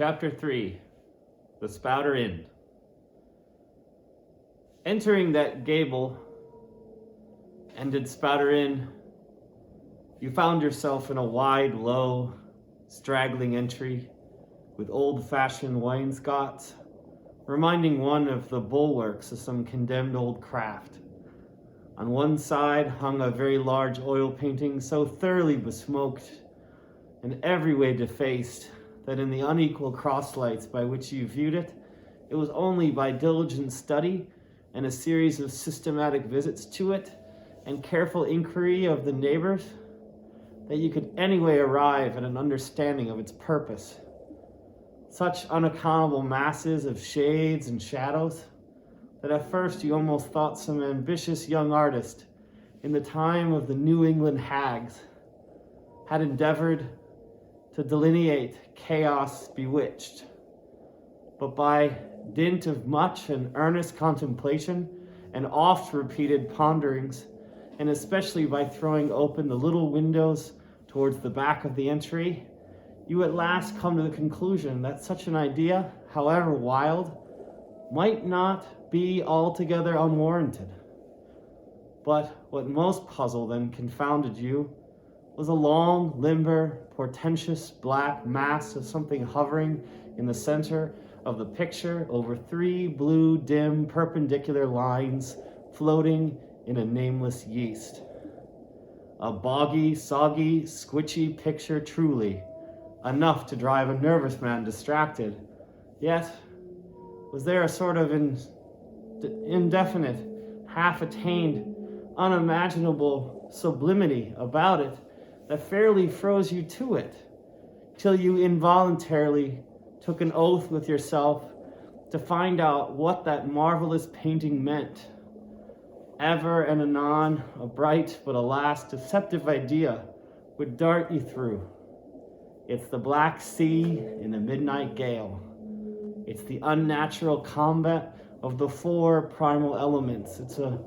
Chapter 3, The Spouter Inn. Entering that gable ended Spouter Inn, you found yourself in a wide, low, straggling entry with old-fashioned wainscots, reminding one of the bulwarks of some condemned old craft. On one side hung a very large oil painting so thoroughly besmoked and every way defaced that in the unequal crosslights by which you viewed it, it was only by diligent study and a series of systematic visits to it and careful inquiry of the neighbors that you could anyway arrive at an understanding of its purpose. Such unaccountable masses of shades and shadows that at first you almost thought some ambitious young artist in the time of the New England hags had endeavored to delineate chaos bewitched. But by dint of much and earnest contemplation and oft repeated ponderings, and especially by throwing open the little windows towards the back of the entry, you at last come to the conclusion that such an idea, however wild, might not be altogether unwarranted. But what most puzzled and confounded you was a long, limber, portentous black mass of something hovering in the center of the picture over three blue, dim, perpendicular lines floating in a nameless yeast. A boggy, soggy, squitchy picture truly, enough to drive a nervous man distracted. Yet, was there a sort of indefinite, half-attained, unimaginable sublimity about it that fairly froze you to it, till you involuntarily took an oath with yourself to find out what that marvelous painting meant. Ever and anon, a bright but alas deceptive idea would dart you through. It's the Black Sea in a midnight gale. It's the unnatural combat of the four primal elements. It's a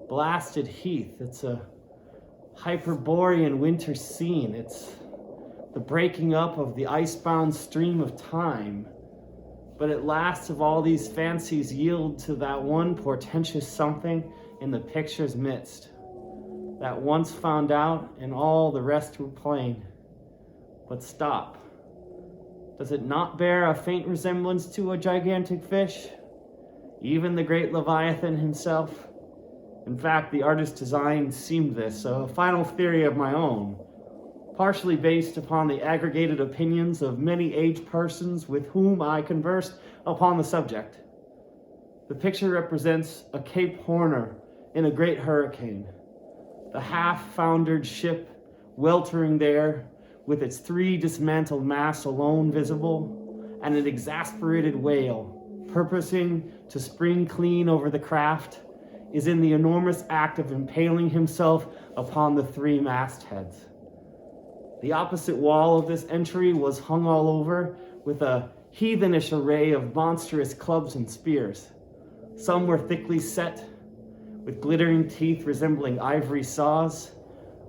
blasted heath. It's a Hyperborean winter scene. It's the breaking up of the icebound stream of time. But at last of all these fancies yield to that one portentous something in the picture's midst. That once found out and all the rest were plain. But stop. Does it not bear a faint resemblance to a gigantic fish? Even the great Leviathan himself? In fact, the artist's design seemed this, a final theory of my own, partially based upon the aggregated opinions of many aged persons with whom I conversed upon the subject. The picture represents a Cape Horner in a great hurricane, the half-foundered ship weltering there with its three dismantled masts alone visible, and an exasperated whale, purposing to spring clean over the craft, is in the enormous act of impaling himself upon the three mastheads. The opposite wall of this entry was hung all over with a heathenish array of monstrous clubs and spears. Some were thickly set, with glittering teeth resembling ivory saws.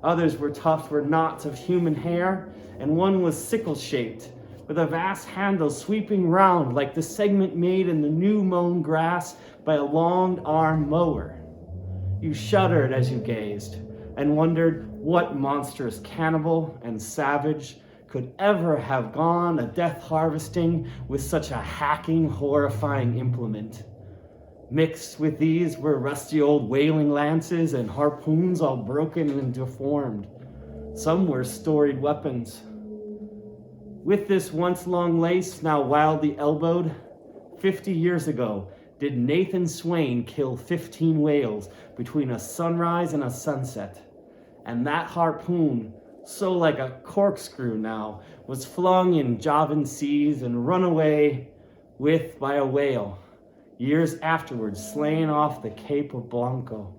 Others were tufted with knots of human hair, and one was sickle-shaped, with a vast handle sweeping round like the segment made in the new mown grass by a long-arm mower. You shuddered as you gazed, and wondered what monstrous cannibal and savage could ever have gone a death harvesting with such a hacking, horrifying implement. Mixed with these were rusty old whaling lances and harpoons all broken and deformed. Some were storied weapons. With this once long lace, now wildly elbowed, 50 years ago, did Nathan Swain kill 15 whales between a sunrise and a sunset. And that harpoon, so like a corkscrew now, was flung in Javan seas and run away with by a whale, years afterwards slain off the Cape of Blanco.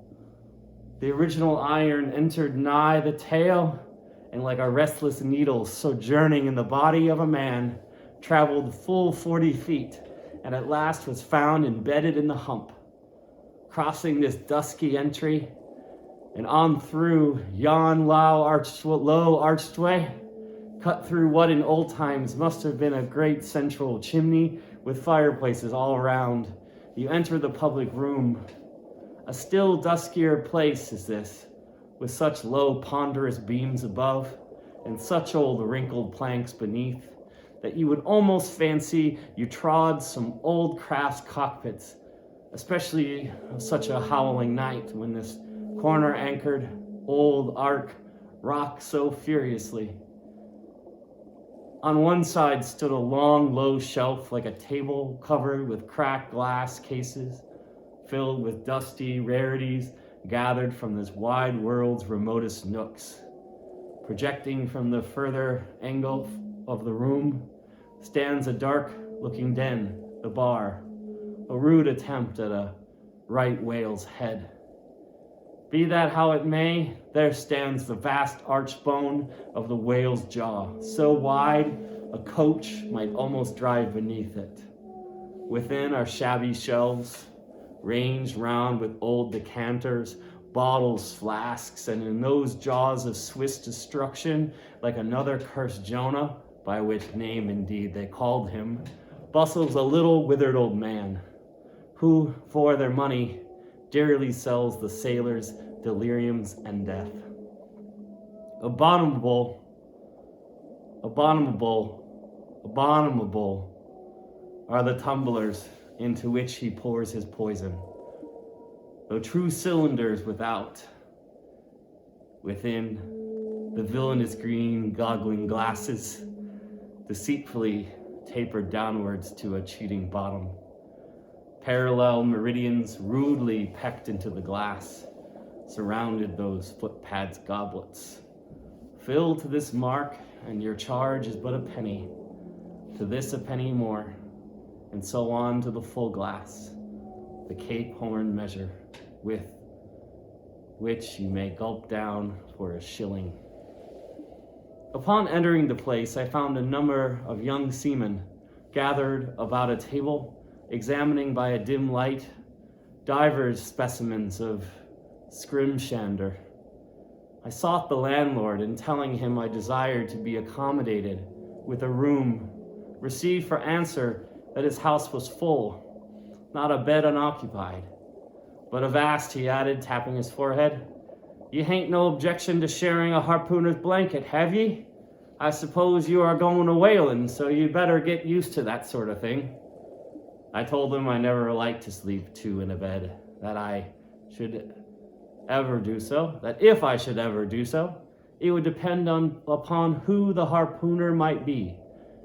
The original iron entered nigh the tail, and like a restless needle sojourning in the body of a man, traveled full 40 feet, and at last was found embedded in the hump. Crossing this dusky entry, and on through yon low archway, cut through what in old times must have been a great central chimney with fireplaces all around. You enter the public room. A still duskier place is this, with such low ponderous beams above and such old wrinkled planks beneath, that you would almost fancy you trod some old craft's cockpits, especially of such a howling night when this corner-anchored old ark rocked so furiously. On one side stood a long, low shelf like a table covered with cracked glass cases, filled with dusty rarities gathered from this wide world's remotest nooks. Projecting from the further angle of the room stands a dark-looking den, the bar, a rude attempt at a right whale's head. Be that how it may, there stands the vast archbone of the whale's jaw, so wide a coach might almost drive beneath it. Within are shabby shelves, ranged round with old decanters, bottles, flasks, and in those jaws of Swiss destruction, like another cursed Jonah, by which name indeed they called him, bustles a little withered old man, who, for their money, dearly sells the sailors deliriums and death. Abominable are the tumblers into which he pours his poison, though true cylinders without. Within, the villainous green goggling glasses, deceitfully tapered downwards to a cheating bottom. Parallel meridians rudely pecked into the glass surrounded those footpads goblets. Fill to this mark, and your charge is but a penny. To this a penny more, and so on to the full glass, the Cape Horn measure, with which you may gulp down for a shilling. Upon entering the place, I found a number of young seamen gathered about a table, examining by a dim light divers specimens of scrimshander. I sought the landlord, and telling him I desired to be accommodated with a room, received for answer that his house was full, not a bed unoccupied. But avast, he added, tapping his forehead, ye hain't no objection to sharing a harpooner's blanket, have ye? I suppose you are going a whalin', so you'd better get used to that sort of thing. I told him I never liked to sleep two in a bed, that if I should ever do so, it would depend upon who the harpooner might be,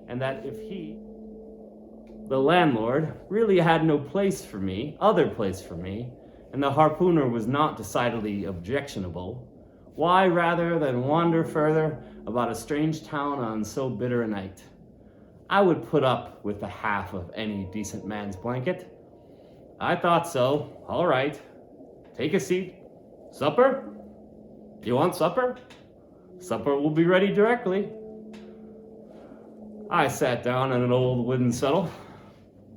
and that if he, the landlord, really had no other place for me, and the harpooner was not decidedly objectionable, why, rather than wander further about a strange town on so bitter a night, I would put up with the half of any decent man's blanket. I thought so. All right. Take a seat. Supper? You want supper? Supper will be ready directly. I sat down on an old wooden settle,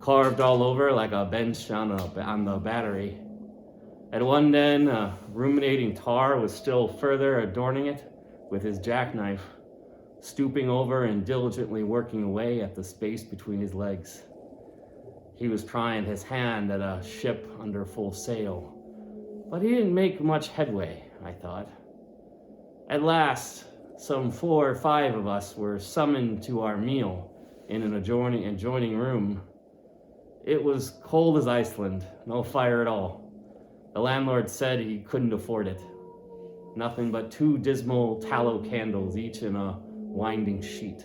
carved all over like a bench on the battery. At one end, a ruminating tar was still further adorning it with his jackknife, stooping over and diligently working away at the space between his legs. He was trying his hand at a ship under full sail, but he didn't make much headway, I thought. At last, some 4 or 5 of us were summoned to our meal in an adjoining room. It was cold as Iceland, no fire at all. The landlord said he couldn't afford it. Nothing but 2 dismal tallow candles, each in a winding sheet.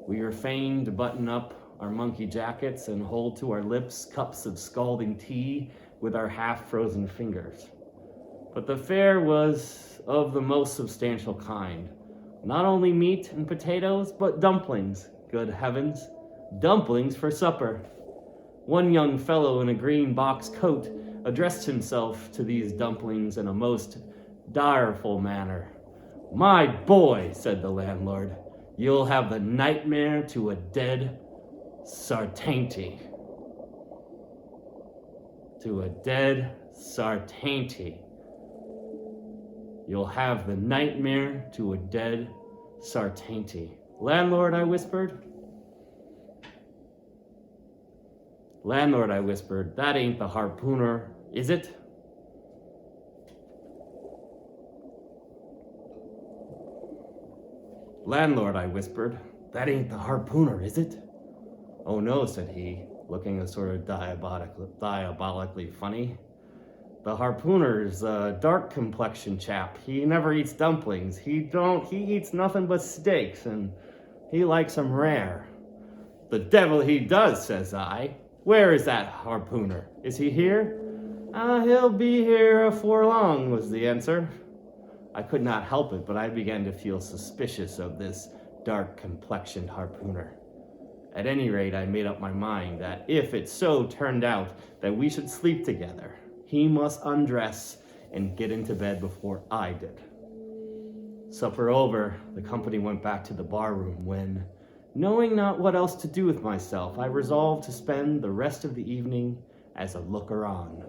We were fain to button up our monkey jackets and hold to our lips cups of scalding tea with our half-frozen fingers. But the fare was of the most substantial kind. Not only meat and potatoes, but dumplings. Good heavens, dumplings for supper. One young fellow in a green box coat addressed himself to these dumplings in a most direful manner. "My boy," said the landlord, "you'll have the nightmare to a dead sartainty." To a dead sartainty. You'll have the nightmare to a dead Sartainty. Landlord, I whispered. Landlord, I whispered, that ain't the harpooner, is it? Landlord, I whispered, that ain't the harpooner, is it? Oh no, said he, looking a sort of diabolically funny. The harpooner's a dark complexioned chap. He never eats dumplings. He eats nothing but steaks, and he likes 'em rare. The devil he does, says I. Where is that harpooner? Is he here? He'll be here afore long, was the answer. I could not help it, but I began to feel suspicious of this dark complexioned harpooner. At any rate, I made up my mind that if it so turned out that we should sleep together, he must undress and get into bed before I did. Supper over, the company went back to the bar room when, knowing not what else to do with myself, I resolved to spend the rest of the evening as a looker-on.